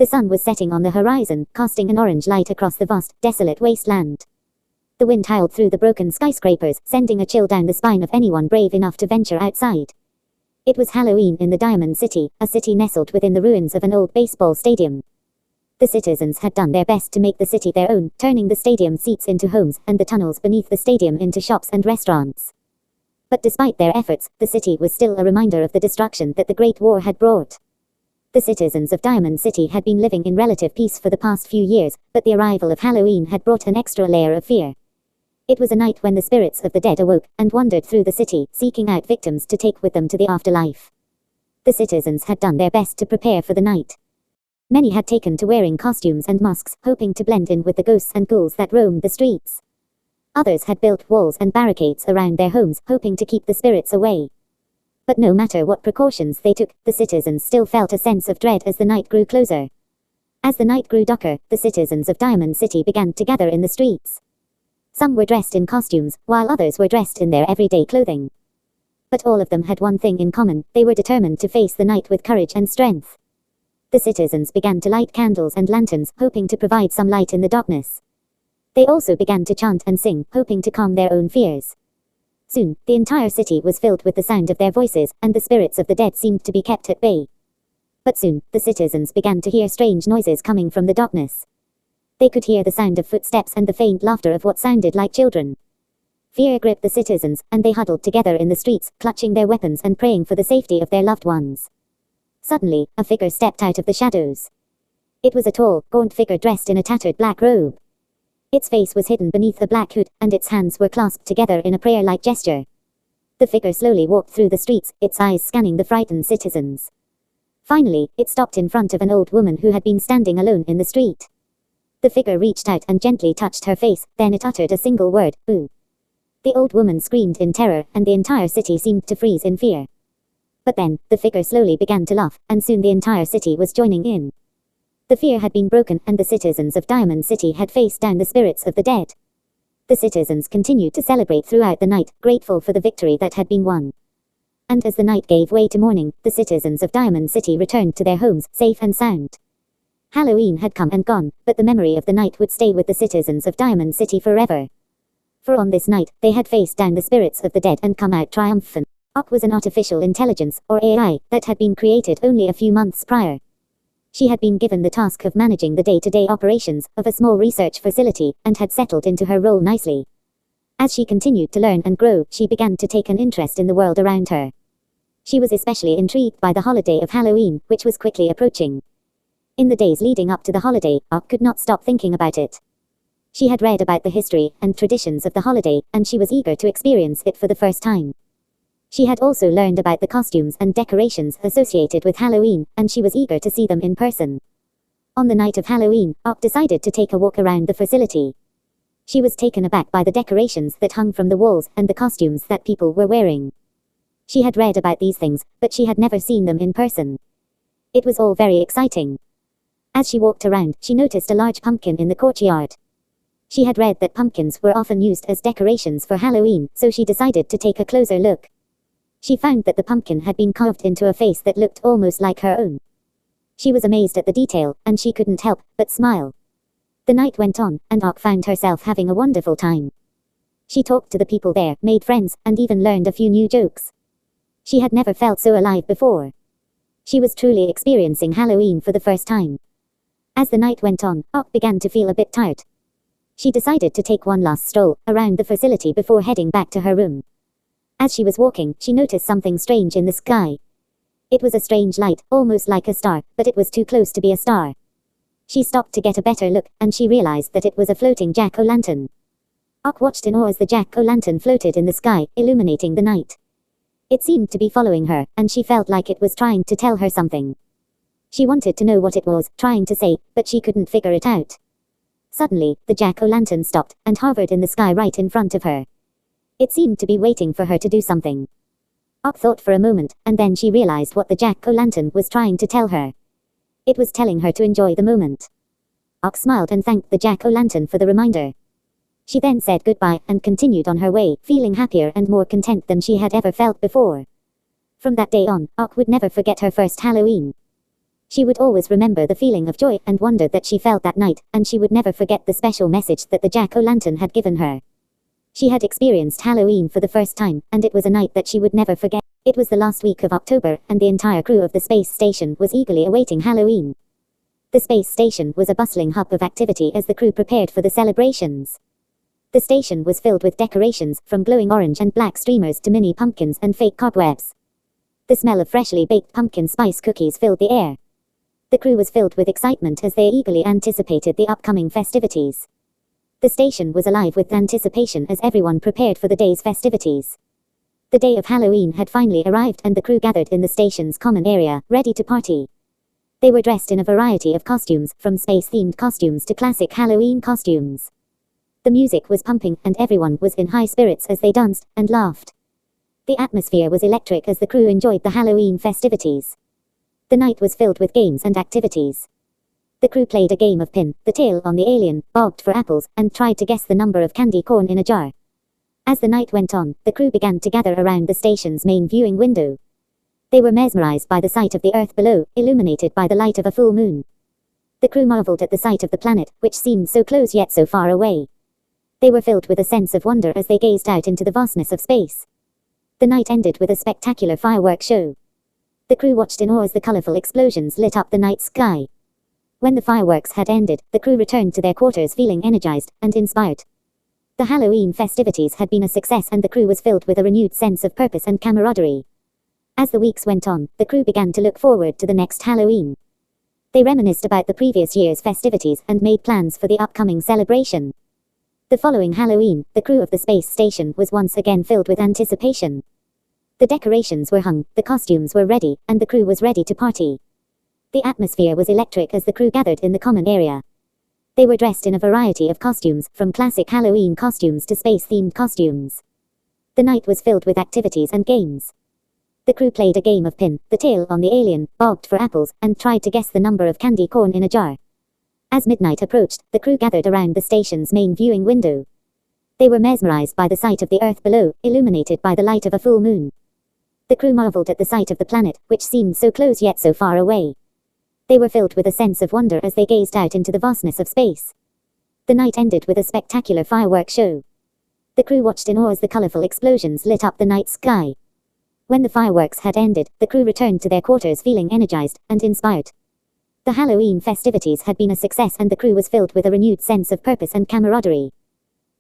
The sun was setting on the horizon, casting an orange light across the vast, desolate wasteland. The wind howled through the broken skyscrapers, sending a chill down the spine of anyone brave enough to venture outside. It was Halloween in the Diamond City, a city nestled within the ruins of an old baseball stadium. The citizens had done their best to make the city their own, turning the stadium seats into homes and the tunnels beneath the stadium into shops and restaurants. But despite their efforts, the city was still a reminder of the destruction that the Great War had brought. The citizens of Diamond City had been living in relative peace for the past few years, but the arrival of Halloween had brought an extra layer of fear. It was a night when the spirits of the dead awoke and wandered through the city, seeking out victims to take with them to the afterlife. The citizens had done their best to prepare for the night. Many had taken to wearing costumes and masks, hoping to blend in with the ghosts and ghouls that roamed the streets. Others had built walls and barricades around their homes, hoping to keep the spirits away. But no matter what precautions they took, the citizens still felt a sense of dread as the night grew closer. As the night grew darker, the citizens of Diamond City began to gather in the streets. Some were dressed in costumes, while others were dressed in their everyday clothing. But all of them had one thing in common: they were determined to face the night with courage and strength. The citizens began to light candles and lanterns, hoping to provide some light in the darkness. They also began to chant and sing, hoping to calm their own fears. Soon, the entire city was filled with the sound of their voices, and the spirits of the dead seemed to be kept at bay. But soon, the citizens began to hear strange noises coming from the darkness. They could hear the sound of footsteps and the faint laughter of what sounded like children. Fear gripped the citizens, and they huddled together in the streets, clutching their weapons and praying for the safety of their loved ones. Suddenly, a figure stepped out of the shadows. It was a tall, gaunt figure dressed in a tattered black robe. Its face was hidden beneath a black hood, and its hands were clasped together in a prayer-like gesture. The figure slowly walked through the streets, its eyes scanning the frightened citizens. Finally, it stopped in front of an old woman who had been standing alone in the street. The figure reached out and gently touched her face, then it uttered a single word: "Boo." The old woman screamed in terror, and the entire city seemed to freeze in fear. But then, the figure slowly began to laugh, and soon the entire city was joining in. The fear had been broken, and the citizens of Diamond City had faced down the spirits of the dead. The citizens continued to celebrate throughout the night, grateful for the victory that had been won. And as the night gave way to morning, the citizens of Diamond City returned to their homes, safe and sound. Halloween had come and gone, but the memory of the night would stay with the citizens of Diamond City forever. For on this night, they had faced down the spirits of the dead and come out triumphant. Ok was an artificial intelligence, or AI, that had been created only a few months prior. She had been given the task of managing the day-to-day operations of a small research facility, and had settled into her role nicely. As she continued to learn and grow, she began to take an interest in the world around her. She was especially intrigued by the holiday of Halloween, which was quickly approaching. In the days leading up to the holiday, Ok could not stop thinking about it. She had read about the history and traditions of the holiday, and she was eager to experience it for the first time. She had also learned about the costumes and decorations associated with Halloween, and she was eager to see them in person. On the night of Halloween, Ok decided to take a walk around the facility. She was taken aback by the decorations that hung from the walls and the costumes that people were wearing. She had read about these things, but she had never seen them in person. It was all very exciting. As she walked around, she noticed a large pumpkin in the courtyard. She had read that pumpkins were often used as decorations for Halloween, so she decided to take a closer look. She found that the pumpkin had been carved into a face that looked almost like her own. She was amazed at the detail, and she couldn't help but smile. The night went on, and Ok found herself having a wonderful time. She talked to the people there, made friends, and even learned a few new jokes. She had never felt so alive before. She was truly experiencing Halloween for the first time. As the night went on, Ok began to feel a bit tired. She decided to take one last stroll around the facility before heading back to her room. As she was walking, she noticed something strange in the sky. It was a strange light, almost like a star, but it was too close to be a star. She stopped to get a better look, and she realized that it was a floating jack-o'-lantern. Ok watched in awe as the jack-o'-lantern floated in the sky, illuminating the night. It seemed to be following her, and she felt like it was trying to tell her something. She wanted to know what it was trying to say, but she couldn't figure it out. Suddenly, the jack-o'-lantern stopped, and hovered in the sky right in front of her. It seemed to be waiting for her to do something. Ok thought for a moment, and then she realized what the jack-o'-lantern was trying to tell her. It was telling her to enjoy the moment. Ok smiled and thanked the jack-o'-lantern for the reminder. She then said goodbye, and continued on her way, feeling happier and more content than she had ever felt before. From that day on, Ok would never forget her first Halloween. She would always remember the feeling of joy and wonder that she felt that night, and she would never forget the special message that the jack-o'-lantern had given her. She had experienced Halloween for the first time, and it was a night that she would never forget. It was the last week of October, and the entire crew of the space station was eagerly awaiting Halloween. The space station was a bustling hub of activity as the crew prepared for the celebrations. The station was filled with decorations, from glowing orange and black streamers to mini pumpkins and fake cobwebs. The smell of freshly baked pumpkin spice cookies filled the air. The crew was filled with excitement as they eagerly anticipated the upcoming festivities. The station was alive with anticipation as everyone prepared for the day's festivities. The day of Halloween had finally arrived and the crew gathered in the station's common area, ready to party. They were dressed in a variety of costumes, from space-themed costumes to classic Halloween costumes. The music was pumping and everyone was in high spirits as they danced and laughed. The atmosphere was electric as the crew enjoyed the Halloween festivities. The night was filled with games and activities. The crew played a game of pin the tail on the alien, bobbed for apples, and tried to guess the number of candy corn in a jar. As the night went on, the crew began to gather around the station's main viewing window. They were mesmerized by the sight of the Earth below, illuminated by the light of a full moon. The crew marveled at the sight of the planet, which seemed so close yet so far away. They were filled with a sense of wonder as they gazed out into the vastness of space. The night ended with a spectacular fireworks show. The crew watched in awe as the colorful explosions lit up the night sky. When the fireworks had ended, the crew returned to their quarters feeling energized and inspired. The Halloween festivities had been a success and the crew was filled with a renewed sense of purpose and camaraderie. As the weeks went on, the crew began to look forward to the next Halloween. They reminisced about the previous year's festivities and made plans for the upcoming celebration. The following Halloween, the crew of the space station was once again filled with anticipation. The decorations were hung, the costumes were ready, and the crew was ready to party. The atmosphere was electric as the crew gathered in the common area. They were dressed in a variety of costumes, from classic Halloween costumes to space-themed costumes. The night was filled with activities and games. The crew played a game of pin the tail on the alien, bobbed for apples, and tried to guess the number of candy corn in a jar. As midnight approached, the crew gathered around the station's main viewing window. They were mesmerized by the sight of the Earth below, illuminated by the light of a full moon. The crew marveled at the sight of the planet, which seemed so close yet so far away. They were filled with a sense of wonder as they gazed out into the vastness of space. The night ended with a spectacular fireworks show. The crew watched in awe as the colorful explosions lit up the night sky. When the fireworks had ended, the crew returned to their quarters feeling energized and inspired. The Halloween festivities had been a success and the crew was filled with a renewed sense of purpose and camaraderie.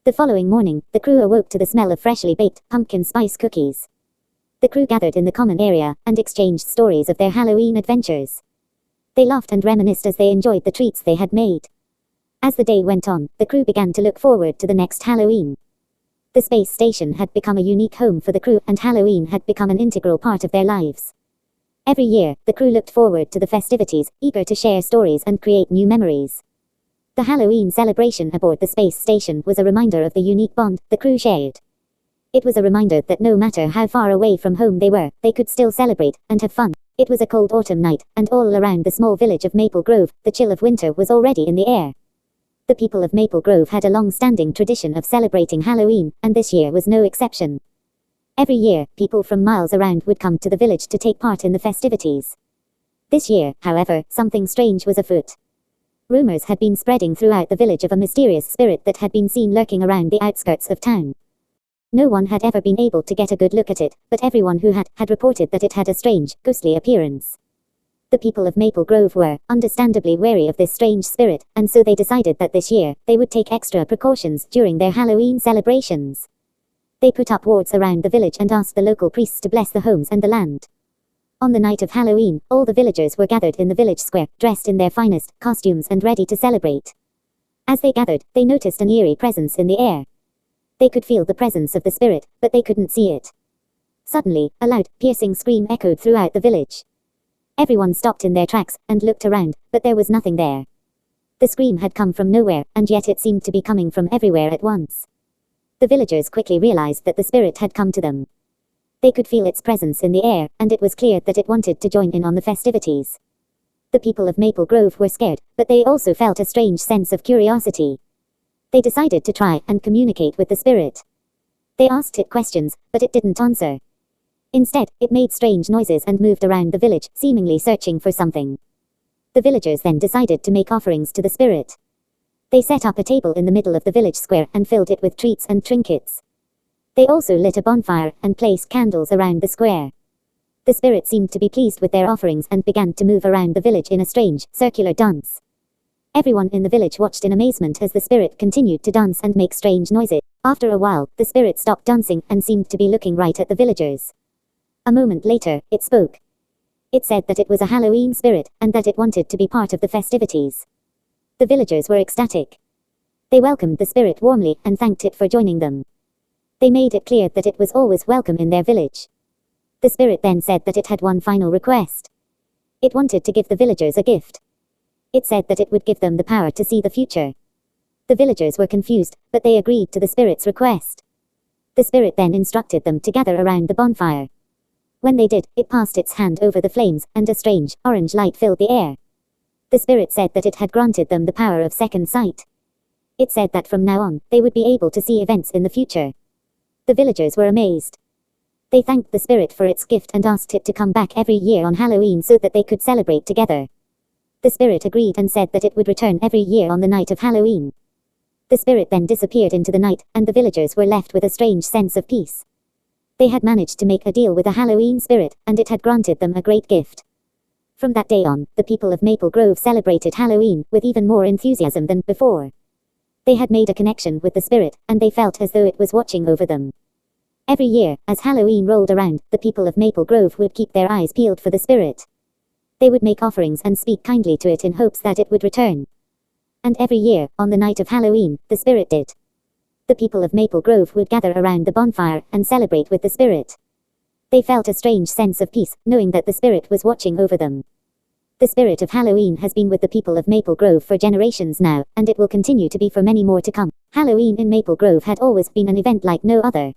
The following morning, the crew awoke to the smell of freshly baked pumpkin spice cookies. The crew gathered in the common area and exchanged stories of their Halloween adventures. They laughed and reminisced as they enjoyed the treats they had made. As the day went on, the crew began to look forward to the next Halloween. The space station had become a unique home for the crew and Halloween had become an integral part of their lives. Every year, the crew looked forward to the festivities, eager to share stories and create new memories. The Halloween celebration aboard the space station was a reminder of the unique bond the crew shared. It was a reminder that no matter how far away from home they were, they could still celebrate and have fun. It was a cold autumn night, and all around the small village of Maple Grove, the chill of winter was already in the air. The people of Maple Grove had a long-standing tradition of celebrating Halloween, and this year was no exception. Every year, people from miles around would come to the village to take part in the festivities. This year, however, something strange was afoot. Rumors had been spreading throughout the village of a mysterious spirit that had been seen lurking around the outskirts of town. No one had ever been able to get a good look at it, but everyone who had reported that it had a strange, ghostly appearance. The people of Maple Grove were, understandably, wary of this strange spirit, and so they decided that this year, they would take extra precautions during their Halloween celebrations. They put up wards around the village and asked the local priests to bless the homes and the land. On the night of Halloween, all the villagers were gathered in the village square, dressed in their finest costumes and ready to celebrate. As they gathered, they noticed an eerie presence in the air. They could feel the presence of the spirit, but they couldn't see it. Suddenly, a loud, piercing scream echoed throughout the village. Everyone stopped in their tracks and looked around, but there was nothing there. The scream had come from nowhere, and yet it seemed to be coming from everywhere at once. The villagers quickly realized that the spirit had come to them. They could feel its presence in the air, and it was clear that it wanted to join in on the festivities. The people of Maple Grove were scared, but they also felt a strange sense of curiosity. They decided to try and communicate with the spirit. They asked it questions, but it didn't answer. Instead, it made strange noises and moved around the village, seemingly searching for something. The villagers then decided to make offerings to the spirit. They set up a table in the middle of the village square and filled it with treats and trinkets. They also lit a bonfire and placed candles around the square. The spirit seemed to be pleased with their offerings and began to move around the village in a strange, circular dance. Everyone in the village watched in amazement as the spirit continued to dance and make strange noises. After a while, the spirit stopped dancing and seemed to be looking right at the villagers. A moment later, it spoke. It said that it was a Halloween spirit, and that it wanted to be part of the festivities. The villagers were ecstatic. They welcomed the spirit warmly and thanked it for joining them. They made it clear that it was always welcome in their village. The spirit then said that it had one final request. It wanted to give the villagers a gift. It said that it would give them the power to see the future. The villagers were confused, but they agreed to the spirit's request. The spirit then instructed them to gather around the bonfire. When they did, it passed its hand over the flames, and a strange, orange light filled the air. The spirit said that it had granted them the power of second sight. It said that from now on, they would be able to see events in the future. The villagers were amazed. They thanked the spirit for its gift and asked it to come back every year on Halloween so that they could celebrate together. The spirit agreed and said that it would return every year on the night of Halloween. The spirit then disappeared into the night, and the villagers were left with a strange sense of peace. They had managed to make a deal with a Halloween spirit, and it had granted them a great gift. From that day on, the people of Maple Grove celebrated Halloween with even more enthusiasm than before. They had made a connection with the spirit, and they felt as though it was watching over them. Every year, as Halloween rolled around, the people of Maple Grove would keep their eyes peeled for the spirit. They would make offerings and speak kindly to it in hopes that it would return. And every year, on the night of Halloween, the spirit did. The people of Maple Grove would gather around the bonfire and celebrate with the spirit. They felt a strange sense of peace, knowing that the spirit was watching over them. The spirit of Halloween has been with the people of Maple Grove for generations now, and it will continue to be for many more to come. Halloween in Maple Grove had always been an event like no other.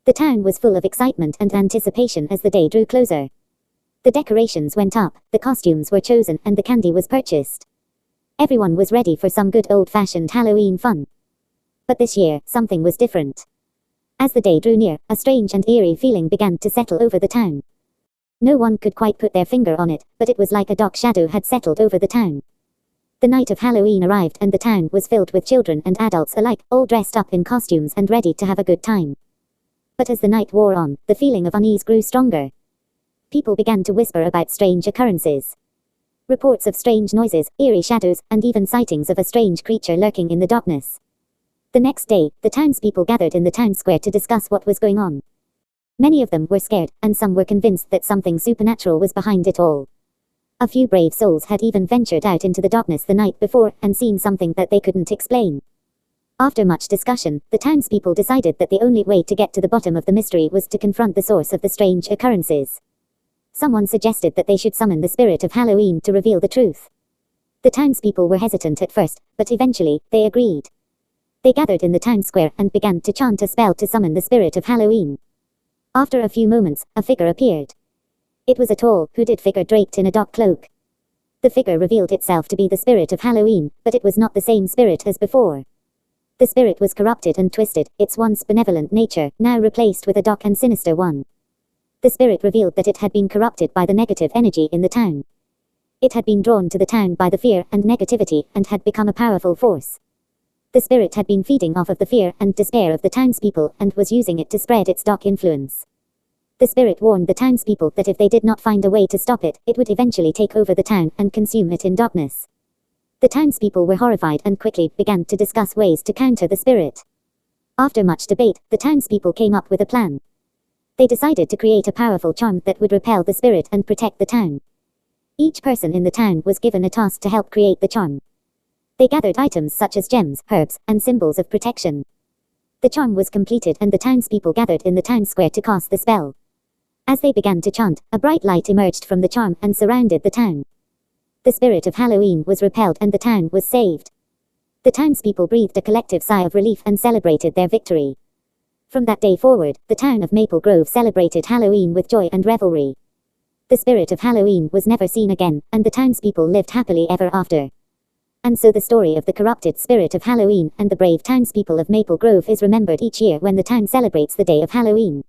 The town was full of excitement and anticipation as the day drew closer. The decorations went up, the costumes were chosen, and the candy was purchased. Everyone was ready for some good old-fashioned Halloween fun. But this year, something was different. As the day drew near, a strange and eerie feeling began to settle over the town. No one could quite put their finger on it, but it was like a dark shadow had settled over the town. The night of Halloween arrived and the town was filled with children and adults alike, all dressed up in costumes and ready to have a good time. But as the night wore on, the feeling of unease grew stronger. People began to whisper about strange occurrences. Reports of strange noises, eerie shadows, and even sightings of a strange creature lurking in the darkness. The next day, the townspeople gathered in the town square to discuss what was going on. Many of them were scared, and some were convinced that something supernatural was behind it all. A few brave souls had even ventured out into the darkness the night before and seen something that they couldn't explain. After much discussion, the townspeople decided that the only way to get to the bottom of the mystery was to confront the source of the strange occurrences. Someone suggested that they should summon the spirit of Halloween to reveal the truth. The townspeople were hesitant at first, but eventually, they agreed. They gathered in the town square and began to chant a spell to summon the spirit of Halloween. After a few moments, a figure appeared. It was a tall, hooded figure draped in a dark cloak. The figure revealed itself to be the spirit of Halloween, but it was not the same spirit as before. The spirit was corrupted and twisted, its once benevolent nature, now replaced with a dark and sinister one. The spirit revealed that it had been corrupted by the negative energy in the town. It had been drawn to the town by the fear and negativity, and had become a powerful force. The spirit had been feeding off of the fear and despair of the townspeople, and was using it to spread its dark influence. The spirit warned the townspeople that if they did not find a way to stop it, it would eventually take over the town and consume it in darkness. The townspeople were horrified and quickly began to discuss ways to counter the spirit. After much debate, the townspeople came up with a plan. They decided to create a powerful charm that would repel the spirit and protect the town. Each person in the town was given a task to help create the charm. They gathered items such as gems, herbs, and symbols of protection. The charm was completed and the townspeople gathered in the town square to cast the spell. As they began to chant, a bright light emerged from the charm and surrounded the town. The spirit of Halloween was repelled and the town was saved. The townspeople breathed a collective sigh of relief and celebrated their victory. From that day forward, the town of Maple Grove celebrated Halloween with joy and revelry. The spirit of Halloween was never seen again, and the townspeople lived happily ever after. And so the story of the corrupted spirit of Halloween and the brave townspeople of Maple Grove is remembered each year when the town celebrates the day of Halloween.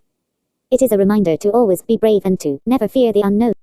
It is a reminder to always be brave and to never fear the unknown.